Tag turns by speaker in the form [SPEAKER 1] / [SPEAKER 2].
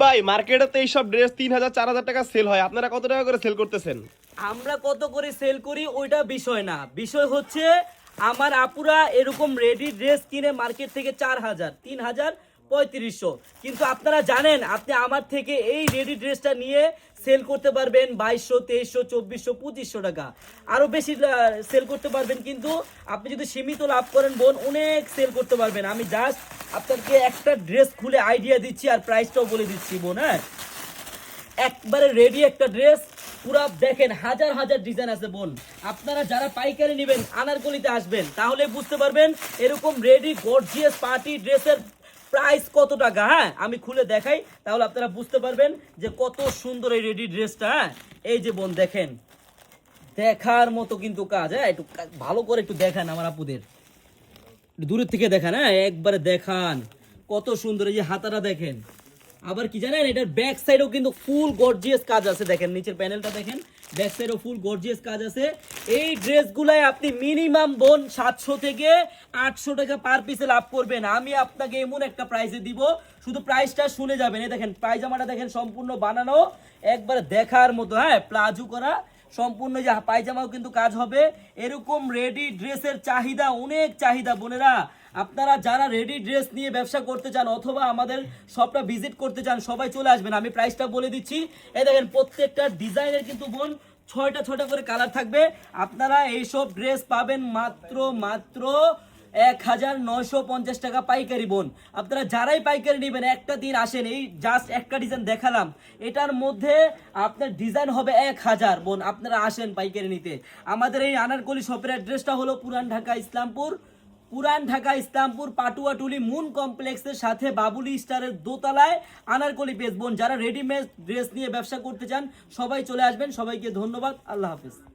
[SPEAKER 1] ভাই মার্কেটে তো এইসব ড্রেস 3000 4000 টাকা সেল হয়, আপনারা কত টাকা করে সেল করতেছেন?
[SPEAKER 2] আমরা কত করে সেল করি ওইটা বিষয় না, বিষয় হচ্ছে আমার আপুরা এরকম রেডি ড্রেস কিনে মার্কেট থেকে 4000 3000 3500, কিন্তু আপনারা জানেন আপনি আমার থেকে এই রেডি ড্রেসটা নিয়ে সেল করতে পারবেন 2200 2300 2400 2500 টাকা, আরো বেশি সেল করতে পারবেন। কিন্তু আপনি যদি সীমিত লাভ করেন বোন, অনেক সেল করতে পারবেন। আমি জাস্ট আপনাকে একটা ড্রেস খুলে আইডিয়া দিচ্ছি আর প্রাইসটাও বলে দিচ্ছি বোন। হ্যাঁ, একবারে রেডি একটা ড্রেস, পুরো দেখেন হাজার হাজার ডিজাইন আছে বোন। আপনারা যারা পাইকারি নেবেন আনারকলিতে আসবেন, তাহলে বুঝতে পারবেন এরকম রেডি গর্জিয়াস পার্টি ড্রেসের প্রাইস কত টাকা। হ্যাঁ, আমি খুলে দেখাই, তাহলে আপনারা বুঝতে পারবেন যে কত সুন্দর এই রেডি ড্রেসটা। হ্যাঁ, এই যে বোন দেখেন, দেখার মতো কিন্তু কাজ। হ্যাঁ, একটু ভালো করে একটু দেখান আমার আপুদের, দূরের থেকে দেখান। হ্যাঁ, একবারে দেখান কত সুন্দর। এই যে হাতাটা দেখেন, আবার কি জানেন, এটার ব্যাক সাইডেও কিন্তু ফুল গর্জিয়াস কাজ আছে। দেখেন নিচের প্যানেলটা দেখেন, ব্যাক সাইডেও ফুল গর্জিয়াস কাজ আছে। এই ড্রেসগুলাই আপনি মিনিমাম বোন 700 থেকে 800 টাকা পার পিসে লাভ করবেন। আমি আপনাকে এমন একটা প্রাইসে দিব, শুধু প্রাইসটা শুনে যাবেন। এই দেখেন পায়জামাটা দেখেন, সম্পূর্ণ বানানো, একবারে দেখার মতো। হ্যাঁ, প্লাজো করা সম্পূর্ণ, যে পায়জামাও কিন্তু কাজ হবে। এরকম রেডি ড্রেসের চাহিদা, অনেক চাহিদা বোনেরা। আপনারা যারা রেডি ড্রেস নিয়ে ব্যবসা করতে চান অথবা আমাদের শপটা ভিজিট করতে চান, সবাই চলে আসবেন। আমি প্রাইসটা বলে দিচ্ছি। এই দেখেন প্রত্যেকটা ডিজাইনের কিন্তু বোন 6টা 6টা করে কালার থাকবে। আপনারা এইসব ড্রেস পাবেন মাত্র মাত্র 1950 টাকা পাইকারি বোন। আপনারা যারাই পাইকারি নেবেন একটা দিন আসেন, এই জাস্ট একটা ডিজাইন দেখালাম, এটার মধ্যে আপনার ডিজাইন হবে 1000 বোন। আপনারা আসেন পাইকারি নিতে। আমাদের এই আনারকলি শপের অ্যাড্রেসটা হলো পুরান ঢাকা ইসলামপুর পাটুয়াটুলি মুন কমপ্লেক্সের সাথে বাবুলি স্টারের দোতলায় আনারকলি পেজ বোন। যারা রেডিমেড ড্রেস নিয়ে ব্যবসা করতে চান সবাই চলে আসবেন। সবাইকে ধন্যবাদ, আল্লাহ হাফেজ।